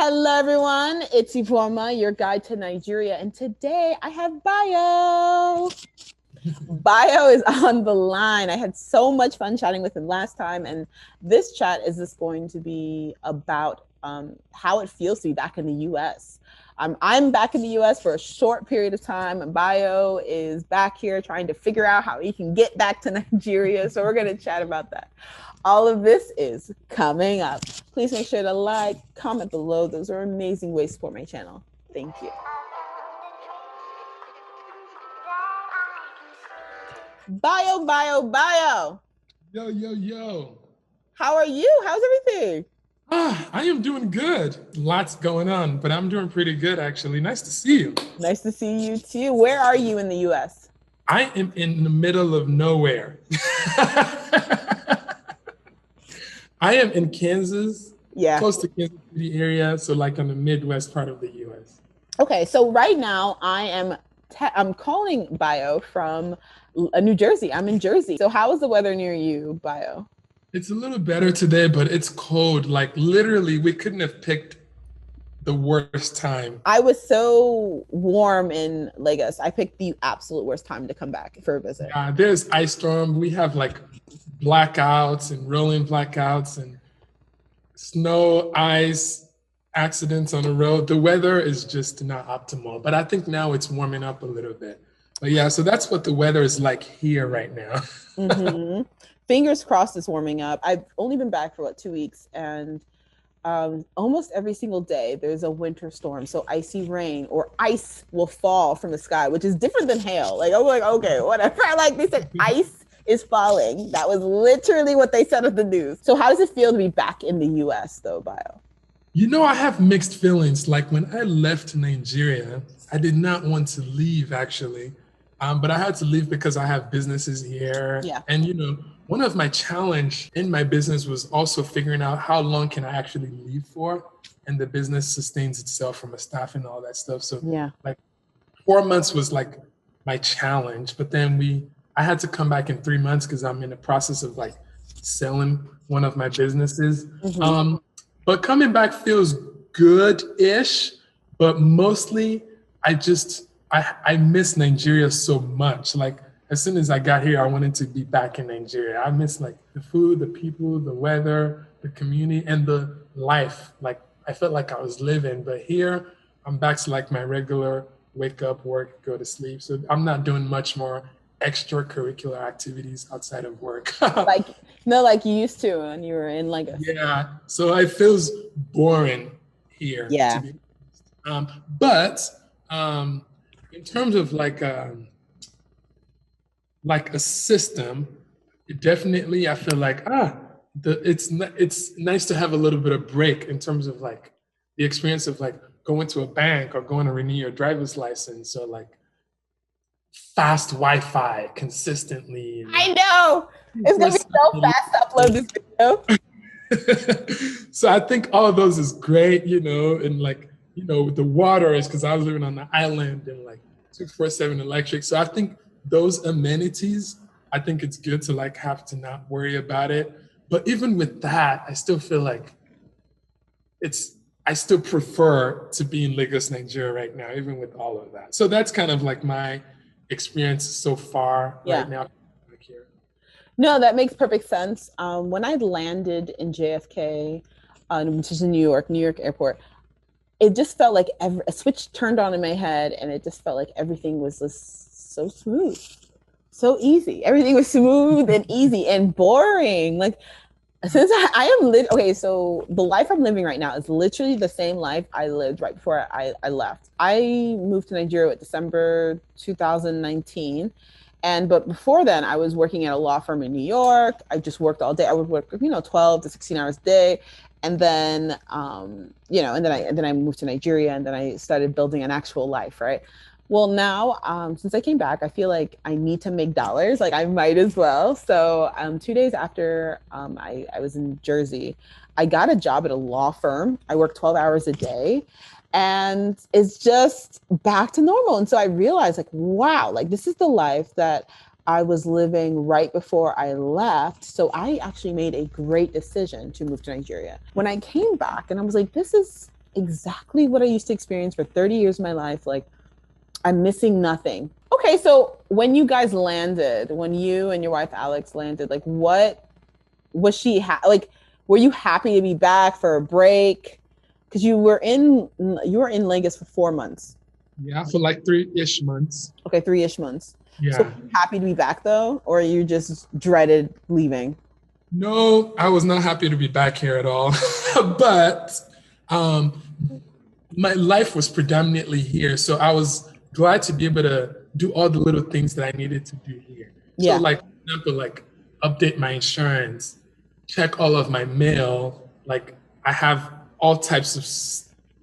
Hello, everyone. It's Iveoma, your guide to Nigeria. And today I have Bayo. Bayo is on the line. I had so much fun chatting with him last time. And this chat is just going to be about how it feels to be back in the US. I'm back in the US for a short period of time, and Bayo is back here trying to figure out how he can get back to Nigeria. So we're going to chat about that. All of this is coming up. Please make sure to like, comment below. Those are amazing ways to support my channel. Thank you. Bayo. Yo. How are you? How's everything? I am doing good. Lots going on, but I'm doing pretty good, actually. Nice to see you. Nice to see you too. Where are you in the US? I am in the middle of nowhere. I am in Kansas, close to Kansas City area, so like on the Midwest part of the US. Okay, so right now I'm calling Bayo from New Jersey. I'm in Jersey. So how is the weather near you, Bayo? It's a little better today, but it's cold. Like literally, we couldn't have picked the worst time. I was so warm in Lagos. I picked the absolute worst time to come back for a visit. Yeah, there's ice storm. We have like blackouts and rolling blackouts and snow, ice, accidents on the road. The weather is just not optimal, but I think now it's warming up a little bit. But yeah, so that's what the weather is like here right now. Mm-hmm. Fingers crossed it's warming up. I've only been back for 2 weeks, and almost every single day there's a winter storm. So icy rain or ice will fall from the sky, which is different than hail. Like, I'm like, okay, whatever. Like they said, ice is falling. That was literally what they said on the news. So how does it feel to be back in the US though, Bayo? You know, I have mixed feelings. Like when I left Nigeria, I did not want to leave actually. But I had to leave because I have businesses here. Yeah. And you know, one of my challenge in my business was also figuring out how long can I actually leave for, and the business sustains itself from a staff and all that stuff. So yeah, like 4 months was like my challenge, but then I had to come back in 3 months because I'm in the process of like selling one of my businesses. Mm-hmm. But coming back feels good-ish, but mostly I miss Nigeria so much. Like as soon as I got here, I wanted to be back in Nigeria. I miss like the food, the people, the weather, the community, and the life. Like I felt like I was living, but here I'm back to like my regular wake up, work, go to sleep. So I'm not doing much more extracurricular activities outside of work. like you used to when you were in Lagos. Yeah, so it feels boring here. Yeah. To be but in terms of like a system, definitely I feel like it's nice to have a little bit of break in terms of like the experience of like going to a bank or going to renew your driver's license or like fast Wi-Fi consistently. I know. It's gonna be so fast to upload this video. So I think all of those is great, you know, and like, you know, the water is because I was living on the island and like 24/7 electric. So I think those amenities, I think it's good to like have to not worry about it. But even with that, I still feel like I still prefer to be in Lagos, Nigeria right now, even with all of that. So that's kind of like my experience so far right now. No, that makes perfect sense. When I landed in JFK, which is in New York Airport, it just felt like a switch turned on in my head, and it just felt like everything was just so smooth, so easy. Everything was smooth and easy and boring. Like since I am okay, so the life I'm living right now is literally the same life I lived right before I left. I moved to Nigeria in December 2019. But before then, I was working at a law firm in New York. I just worked all day. I would work, 12 to 16 hours a day. And then, and then I moved to Nigeria, and then I started building an actual life, right? Well, now, since I came back, I feel like I need to make dollars. Like I might as well. So 2 days after I was in Jersey, I got a job at a law firm. I worked 12 hours a day. And it's just back to normal. And so I realized like, wow, like this is the life that I was living right before I left. So I actually made a great decision to move to Nigeria. When I came back and I was like, this is exactly what I used to experience for 30 years of my life. Like, I'm missing nothing. Okay, so when you guys landed, when you and your wife Alex landed, like what was she like? Were you happy to be back for a break? Because you were in Lagos for 4 months. Yeah, for like 3-ish months. Okay, 3-ish months. So Yeah. were you happy to be back though, or you just dreaded leaving? No, I was not happy to be back here at all. But um, my life was predominantly here. So I was glad to be able to do all the little things that I needed to do here. So, Yeah, like, for example, like update my insurance, check all of my mail. Like, I have all types of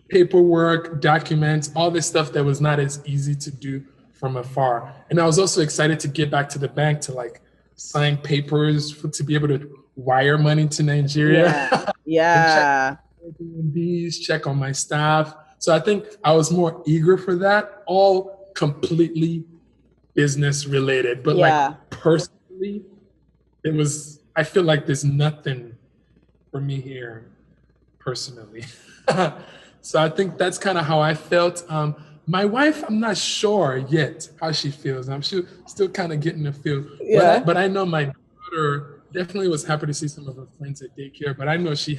paperwork, documents, all this stuff that was not as easy to do from afar. And I was also excited to get back to the bank to like sign papers to be able to wire money to yeah, Nigeria and check yeah, Airbnbs, check on my staff. So I think I was more eager for that, all completely business related. But like yeah. personally, it was, I feel like there's nothing for me here personally. So I think that's kind of how I felt. My wife, I'm not sure yet how she feels. I'm still kind of getting the feel. Yeah. But I know my daughter definitely was happy to see some of her friends at daycare. But I know she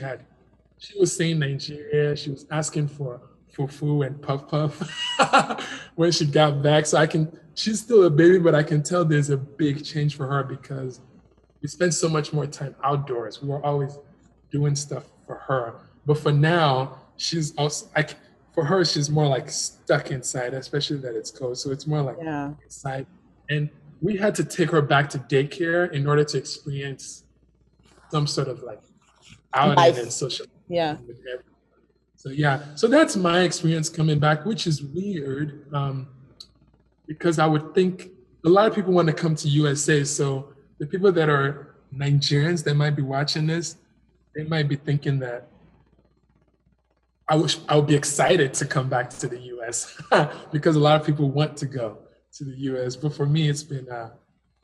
was saying Nigeria. She was asking for fufu and puff puff when she got back. So she's still a baby, but I can tell there's a big change for her because we spent so much more time outdoors. We were always doing stuff for her. But for now, she's also like, for her, she's more like stuck inside, especially that it's cold. So it's more like Yeah. inside. And we had to take her back to daycare in order to experience some sort of like outing and Life. social Yeah. with everyone. So yeah, so that's my experience coming back, which is weird because I would think a lot of people want to come to USA. So the people that are Nigerians that might be watching this, they might be thinking that I would be excited to come back to the US because a lot of people want to go to the US. But for me, it's been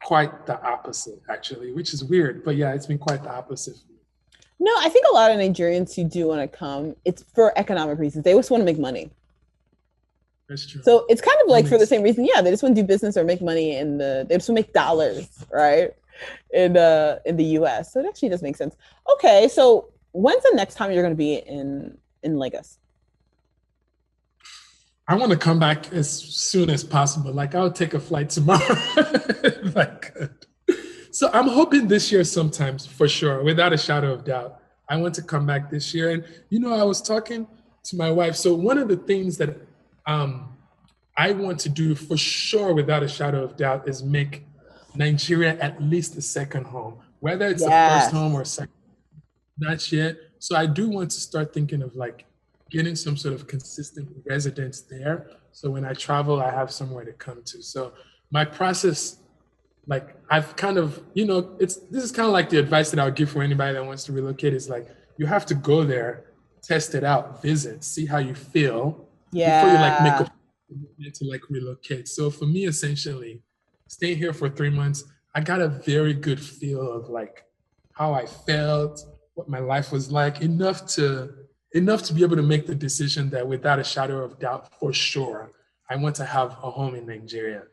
quite the opposite, actually, which is weird. But yeah, it's been quite the opposite. No, I think a lot of Nigerians who do want to come, it's for economic reasons. They just want to make money. That's true. So it's kind of That like for the makes same reason. Yeah, they just want to do business or make money they just want to make dollars, right? In the US. So it actually does make sense. Okay, so when's the next time you're going to be in Lagos? I want to come back as soon as possible. Like I'll take a flight tomorrow if I could. So I'm hoping this year sometimes for sure, without a shadow of doubt. I want to come back this year. And I was talking to my wife. So one of the things that um, I want to do for sure, without a shadow of doubt, is make Nigeria at least a second home, whether it's a first home Yes. or second, not yet. So I do want to start thinking of like getting some sort of consistent residence there. So when I travel, I have somewhere to come to. So my process, like I've kind of, this is kind of like the advice that I would give for anybody that wants to relocate is like, you have to go there, test it out, visit, see how you feel before you like make a Yeah. commitment to like relocate. So for me, essentially, staying here for 3 months, I got a very good feel of like how I felt, what my life was like, enough to be able to make the decision that without a shadow of doubt, for sure, I want to have a home in Nigeria.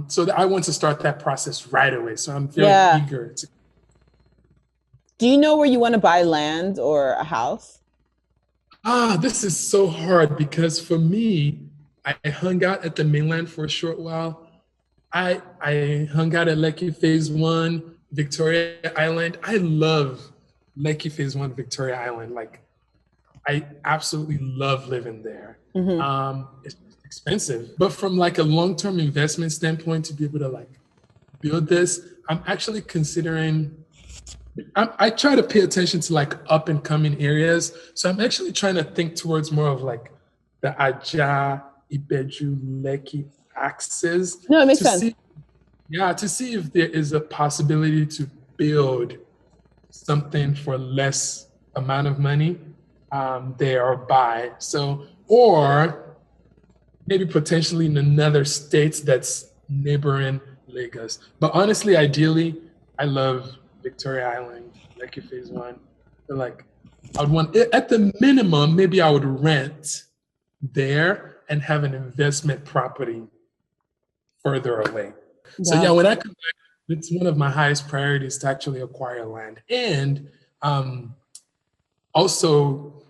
So I want to start that process right away. So I'm very Yeah. eager to. Do you know where you want to buy land or a house? This is so hard because for me, I hung out at the mainland for a short while. I hung out at Lekki Phase One, Victoria Island. I love Lekki Phase One, Victoria Island. Like I absolutely love living there. Mm-hmm. It's expensive, but from like a long-term investment standpoint, to be able to like build this, I'm actually considering. I try to pay attention to like up and coming areas, so I'm actually trying to think towards more of like the Aja, Ibeju, Lekki axis No, it makes to sense. see, yeah, to see if there is a possibility to build something for less amount of money there or buy. So, or maybe potentially in another state that's neighboring Lagos. But honestly, ideally, I love Victoria Island, Lekki Phase One. But like I would want, at the minimum, maybe I would rent there and have an investment property further away. So Yeah. yeah, when I come back, it's one of my highest priorities to actually acquire land and um, also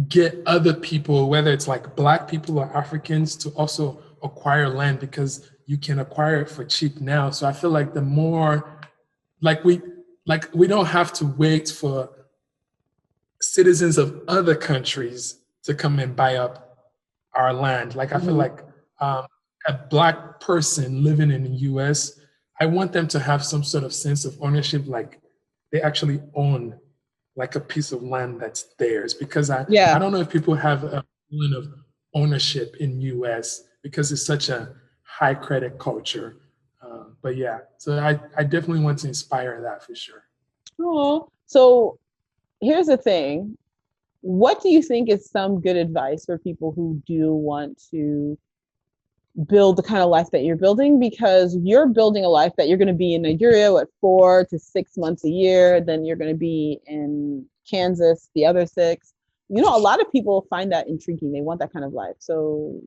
get other people, whether it's like Black people or Africans, to also acquire land because you can acquire it for cheap now. So I feel like the more like we don't have to wait for citizens of other countries to come and buy up our land. Like I feel Mhm. like a Black person living in the US, I want them to have some sort of sense of ownership, like they actually own like a piece of land that's theirs. Because I Yeah. don't know if people have a feeling of ownership in US because it's such a high credit culture. But yeah, so I definitely want to inspire that for sure. Oh, so here's the thing. What do you think is some good advice for people who do want to build the kind of life that you're building? Because you're building a life that you're going to be in Nigeria, what, 4 to 6 months a year, then you're going to be in Kansas the other six. You know, a lot of people find that intriguing. They want that kind of life. So,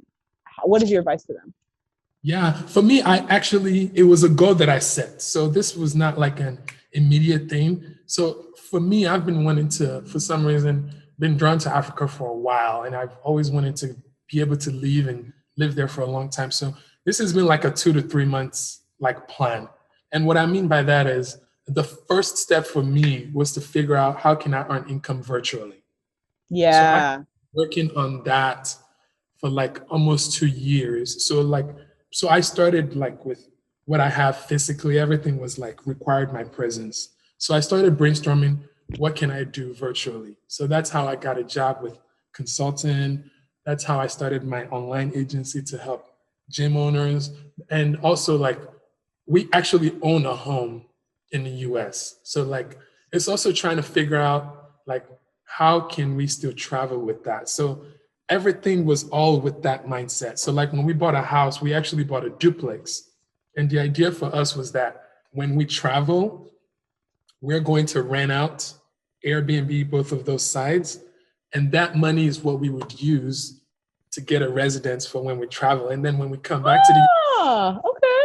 what is your advice to them? Yeah, for me, it was a goal that I set. So this was not like an immediate thing. So for me, I've been wanting to, for some reason, been drawn to Africa for a while, and I've always wanted to be able to leave and live there for a long time. So this has been like a 2 to 3 months like plan. And what I mean by that is the first step for me was to figure out how can I earn income virtually. So I'm Yeah. working on that for like almost 2 years. So I started like with what I have physically, everything was like required my presence. So I started brainstorming what can I do virtually. So that's how I got a job with consulting. That's how I started my online agency to help gym owners. And also like we actually own a home in the US. So like it's also trying to figure out like how can we still travel with that. So everything was all with that mindset. So like when we bought a house, we actually bought a duplex. And the idea for us was that when we travel, we're going to rent out Airbnb both of those sides. And that money is what we would use to get a residence for when we travel. And then when we come back to the Ah, okay.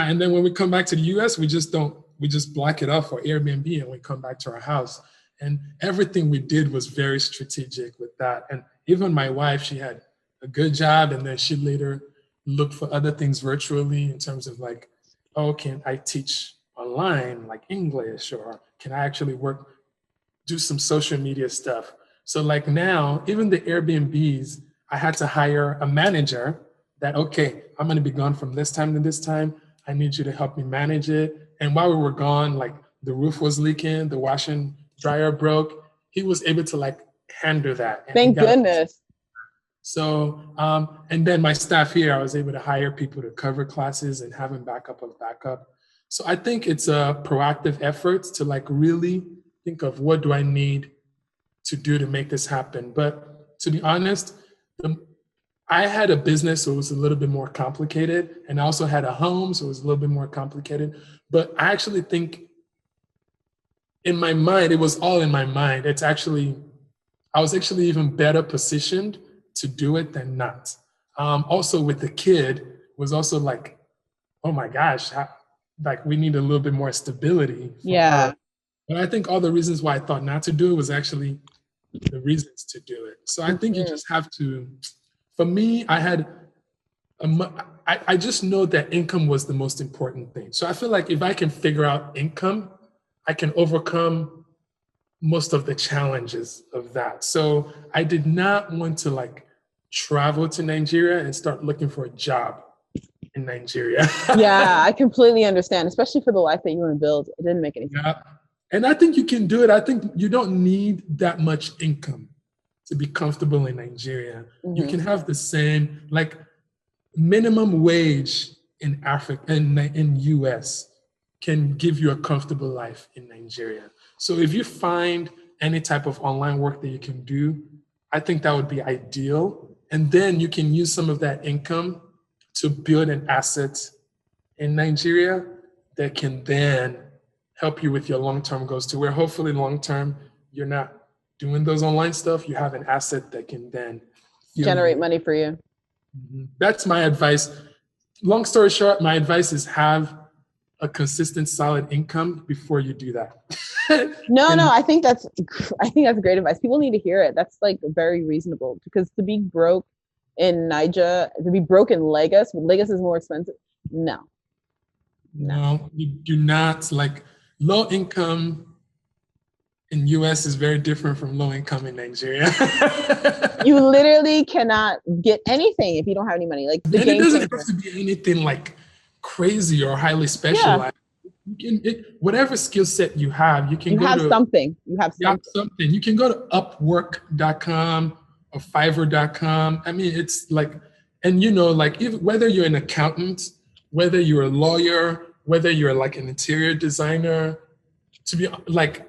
And then when we come back to the US, we just block it off for Airbnb and we come back to our house. And everything we did was very strategic with that. And even my wife, she had a good job and then she later looked for other things virtually in terms of like, oh, can I teach online like English or can I actually do some social media stuff? So like now, even the Airbnbs, I had to hire a manager that, okay, I'm gonna be gone from this time to this time. I need you to help me manage it. And while we were gone, like the roof was leaking, the washing dryer broke. He was able to like handle that and he Thank got a goodness. so, and then my staff here, I was able to hire people to cover classes and have them backup of backup. So I think it's a proactive effort to like really think of what do I need to do to make this happen. But to be honest, the, I had a business, so it was a little bit more complicated. And I also had a home, so it was a little bit more complicated. But I actually think in my mind, it was all in my mind. I was actually even better positioned to do it than not. Also, with the kid, was also like, oh my gosh, like we need a little bit more stability for her. Yeah. But I think all the reasons why I thought not to do it was actually the reasons to do it. So I think you Mhm. just have to. For me, I just know that income was the most important thing. So I feel like if I can figure out income, I can overcome most of the challenges of that. So I did not want to like travel to Nigeria and start looking for a job in Nigeria. Yeah, I completely understand, especially for the life that you want to build. It didn't make any sense. Yeah. And I think you can do it. I think you don't need that much income to be comfortable in Nigeria. You Hmm. can have the same like minimum wage in Africa in US can give you a comfortable life in Nigeria. So if you find any type of online work that you can do, I think that would be ideal. And then you can use some of that income to build an asset in Nigeria that can then help you with your long-term goals to where hopefully long-term you're not doing those online stuff, you have an asset that can then generate money for you. That's my advice. Long story short, my advice is have a consistent, solid income before you do that. No, I think that's great advice. People need to hear it. That's like very reasonable, because to be broke in Niger, to be broke in Lagos, Lagos is more expensive. No, you do not. Like, low income in US is very different from low income in Nigeria. You literally cannot get anything if you don't have any money. Like the And it game doesn't changer. have to be anything like crazy or highly specialized. You can, whatever skill set you have, you can You go have to something. You have something. You can go to upwork.com or fiverr.com. I mean, it's like, and you know, like, if, whether you're an accountant, whether you're a lawyer, whether you're like an interior designer, to be like,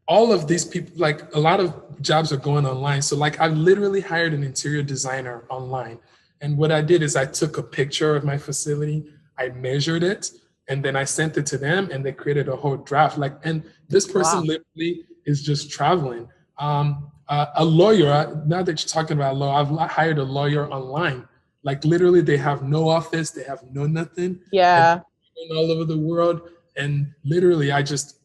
all of these people, like, a lot of jobs are going online. So like, I literally hired an interior designer online. And what I did is I took a picture of my facility, I measured it, and then I sent it to them, and they created a whole draft. Like, and this person literally is just traveling. A lawyer, now that you're talking about law, I've hired a lawyer online. Like, literally, they have no office, they have no nothing. Yeah. And all over the world. And literally, I just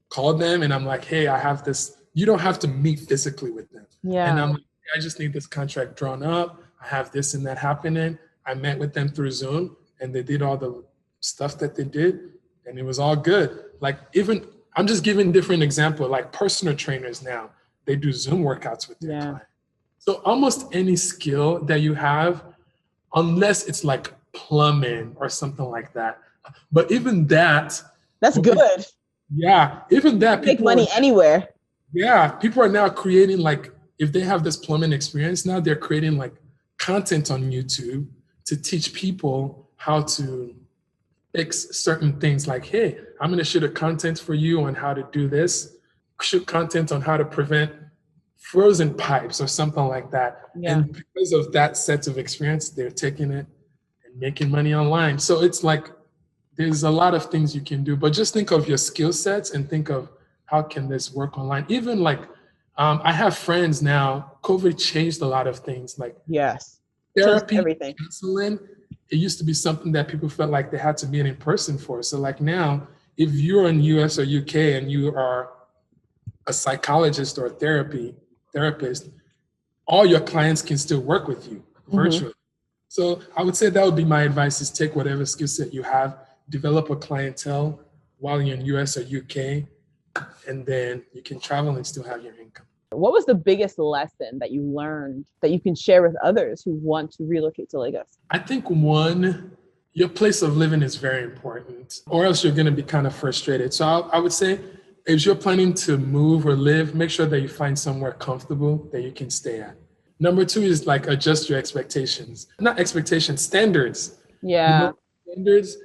called them and I'm like, hey, I have this. You don't have to meet physically with them. Yeah. And I'm like, I just need this contract drawn up. I have this and that happening. I met with them through Zoom, and they did all the stuff that they did, and it was all good. Like, even, I'm just giving different example, like personal trainers now, they do Zoom workouts with their clients. So almost any skill that you have, unless it's like plumbing or something like that. But even that, that's good. Yeah, even that, people make money anywhere. Yeah, people are now creating, like, if they have this plumbing experience, now they're creating like content on YouTube to teach people how to fix certain things. Like, hey, I'm going to shoot a content for you on how to do this, shoot content on how to prevent frozen pipes or something like that. Yeah. And because of that set of experience, they're taking it and making money online. So it's like, there's a lot of things you can do, but just think of your skill sets and think of how can this work online. Even like, I have friends now, COVID changed a lot of things. Like, yes, therapy, everything. Counseling, it used to be something that people felt like they had to meet in person for. So like now, if you're in US or UK and you are a psychologist or a therapist, all your clients can still work with you virtually. So I would say that would be my advice, is take whatever skill set you have, develop a clientele while you're in US or UK, and then you can travel and still have your income. What was the biggest lesson that you learned that you can share with others who want to relocate to Lagos? I think one, your place of living is very important, or else you're going to be kind of frustrated. So I would say, if you're planning to move or live, make sure that you find somewhere comfortable that you can stay at. Number two is like, adjust your expectations. Not expectations, standards. Yeah. You know, standards,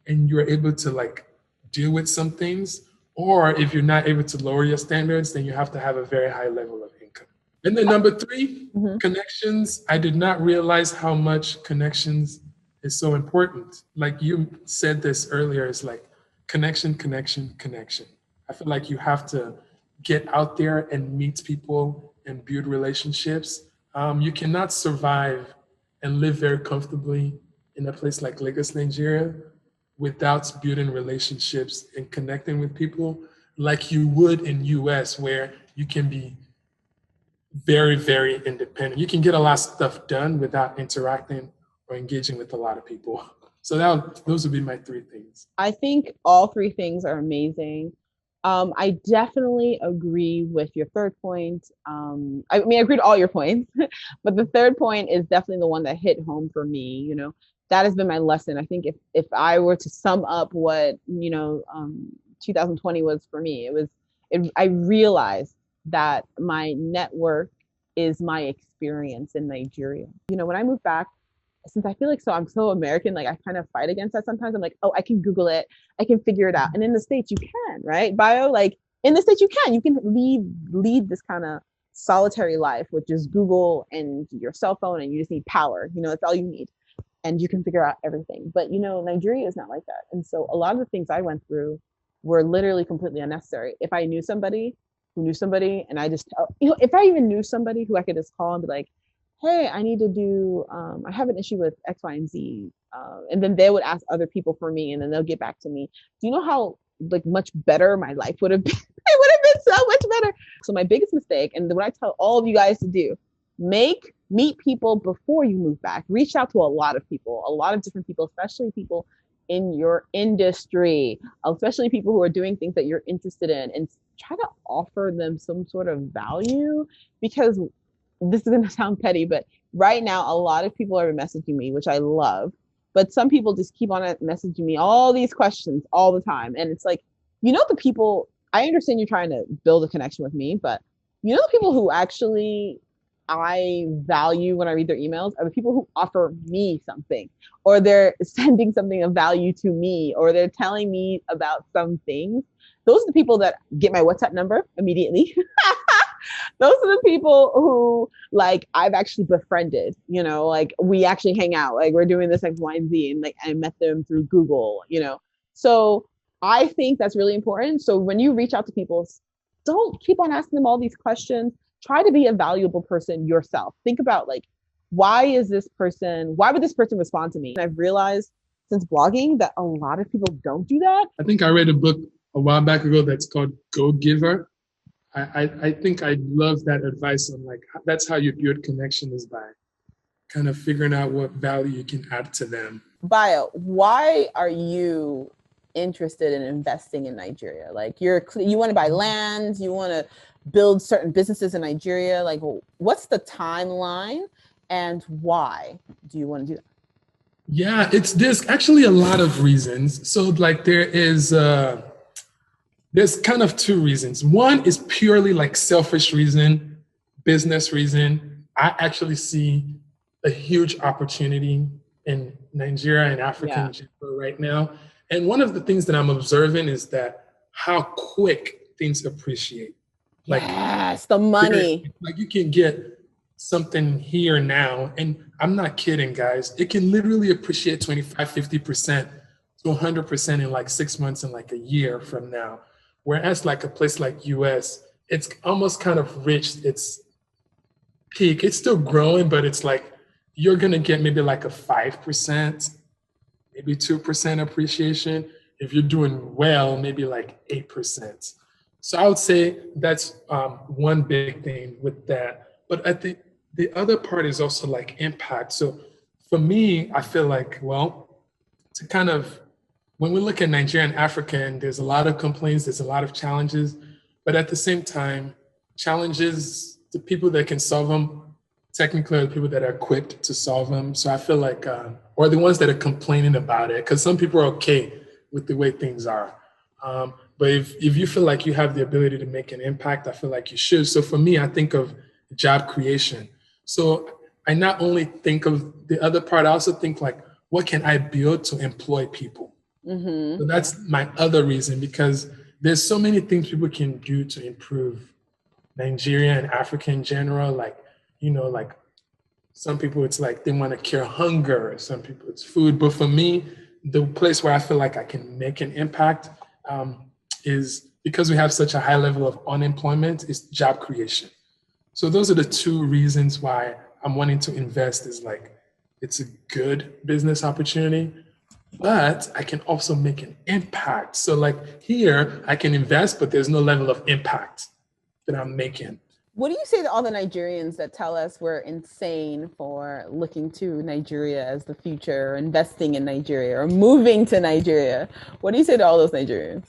and you're able to like deal with some things. Or if you're not able to lower your standards, then you have to have a very high level of income. And then number three, connections. I did not realize how much connections is so important. Like you said this earlier, it's like connection, connection, connection. I feel like you have to get out there and meet people and build relationships. You cannot survive and live very comfortably in a place like Lagos, Nigeria, without building relationships and connecting with people like you would in US, where you can be very, very independent. You can get a lot of stuff done without interacting or engaging with a lot of people. So those would be my three things. I think all three things are amazing. I definitely agree with your third point. I mean, I agree to all your points, but the third point is definitely the one that hit home for me. You know, that has been my lesson. I think if I were to sum up what 2020 was for me, I realized that my network is my experience in Nigeria. You know, when I moved back, since I feel like I'm so American, like I kind of fight against that sometimes. I'm like, oh, I can Google it, I can figure it out. And in the States, you can, right? Bayo, like in the States, you can lead this kind of solitary life with just Google and your cell phone, and you just need power. You know, that's all you need, and you can figure out everything. But you know, Nigeria is not like that. And so a lot of the things I went through were literally completely unnecessary. If I knew somebody, who knew somebody, and I just tell, if I even knew somebody who I could just call and be like, hey, I need to do, I have an issue with X, Y, and Z. And then they would ask other people for me, and then they'll get back to me. Do you know how like much better my life would have been? It would have been so much better. So my biggest mistake, and what I tell all of you guys to do, meet people before you move back. Reach out to a lot of people, a lot of different people, especially people in your industry, especially people who are doing things that you're interested in, and try to offer them some sort of value, because this is going to sound petty, but right now a lot of people are messaging me, which I love, but some people just keep on messaging me all these questions all the time, and it's like, the people, I understand you're trying to build a connection with me, but the people who actually I value when I read their emails are the people who offer me something, or they're sending something of value to me, or they're telling me about some things. Those are the people that get my WhatsApp number immediately. Those are the people who like I've actually befriended, like we actually hang out, like we're doing this X, Y, and Z, and like I met them through Google. So I think that's really important. So when you reach out to people, don't keep on asking them all these questions. Try to be a valuable person yourself. Think about like, why would this person respond to me? And I've realized since blogging that a lot of people don't do that. I think I read a book a while back ago that's called Go Giver. I think I love that advice on like, that's how you build connection, is by kind of figuring out what value you can add to them. Bayo, why are you interested in investing in Nigeria? Like you want to buy land, you want to build certain businesses in Nigeria. Like what's the timeline and why do you want to do that? Yeah, there's actually a lot of reasons. So like there's kind of two reasons. One is purely like selfish reason, business reason. I actually see a huge opportunity in Nigeria and Africa in general right now. And one of the things that I'm observing is that how quick things appreciate. Like, yes, the money. Like you can get something here now, and I'm not kidding, guys. It can literally appreciate 25, 50% to 100% in like 6 months and like a year from now. Whereas like a place like US, it's almost kind of reached its peak. It's still growing, but it's like you're gonna get maybe like a 5%, maybe 2% appreciation. If you're doing well, maybe like 8%. So I would say that's one big thing with that. But the other part is also like impact. So for me, I feel like, well, to kind of, when we look at Nigeria and Africa, and there's a lot of complaints, there's a lot of challenges, but at the same time, challenges, the people that can solve them, technically are the people that are equipped to solve them. So I feel like, or the ones that are complaining about it, because some people are okay with the way things are. But if you feel like you have the ability to make an impact, I feel like you should. So for me, I think of job creation. So I not only think of the other part, I also think like, what can I build to employ people? Mm-hmm. So that's my other reason, because there's so many things people can do to improve Nigeria and Africa in general. Like, like some people, it's like they want to cure hunger. Some people, it's food. But for me, the place where I feel like I can make an impact is because we have such a high level of unemployment, is job creation. So those are the two reasons why I'm wanting to invest, is like, it's a good business opportunity, but I can also make an impact. So like here, I can invest, but there's no level of impact that I'm making. What do you say to all the Nigerians that tell us we're insane for looking to Nigeria as the future, or investing in Nigeria, or moving to Nigeria? What do you say to all those Nigerians?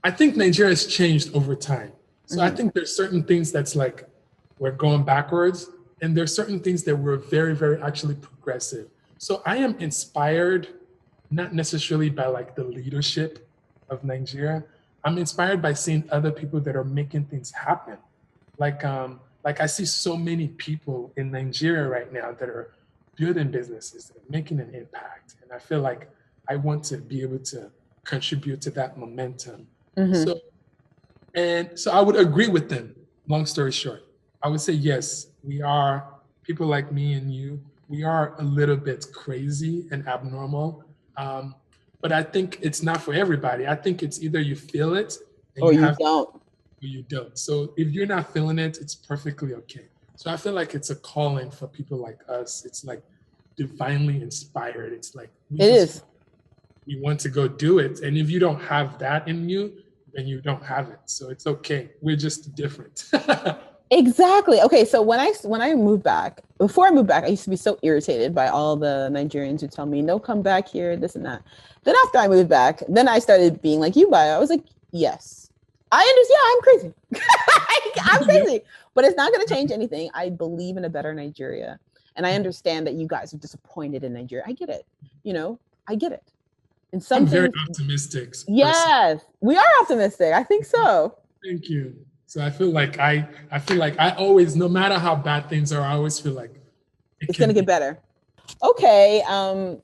I think Nigeria has changed over time. So I think there's certain things that's like, we're going backwards, and there's certain things that we're very, very actually progressive. So I am inspired, not necessarily by like the leadership of Nigeria. I'm inspired by seeing other people that are making things happen. Like I see so many people in Nigeria right now that are building businesses, that are making an impact. And I feel like I want to be able to contribute to that momentum. Mm-hmm. So I would agree with them. Long story short, I would say, yes, we are, people like me and you, we are a little bit crazy and abnormal. But I think it's not for everybody. I think it's either you feel it or you don't. you don't. So if you're not feeling it, it's perfectly okay. So I feel like it's a calling for people like us. It's like divinely inspired. It's like It is. we want to go do it. And if you don't have that in you, then you don't have it. So it's okay. We're just different. Exactly. Okay, so when I moved back, before I moved back, I used to be so irritated by all the Nigerians who tell me, "No, come back here," this and that. Then after I moved back, then I started being like you, Bayo. I was like, yes, I understand. Yeah, I'm crazy. I'm Yep. crazy, but it's not going to change anything. I believe in a better Nigeria, and I understand that you guys are disappointed in Nigeria. I get it. I get it. And some I'm very things, optimistic person. yes, we are optimistic. I think so. Thank you. So I feel like I feel like I always, no matter how bad things are, I always feel like it It's going can to get be. better. Okay.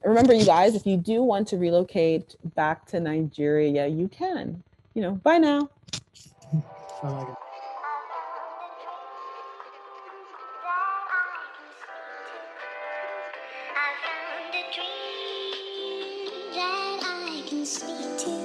Remember, you guys, if you do want to relocate back to Nigeria, you can. Bye now. I like it. I found a dream that I can speak to.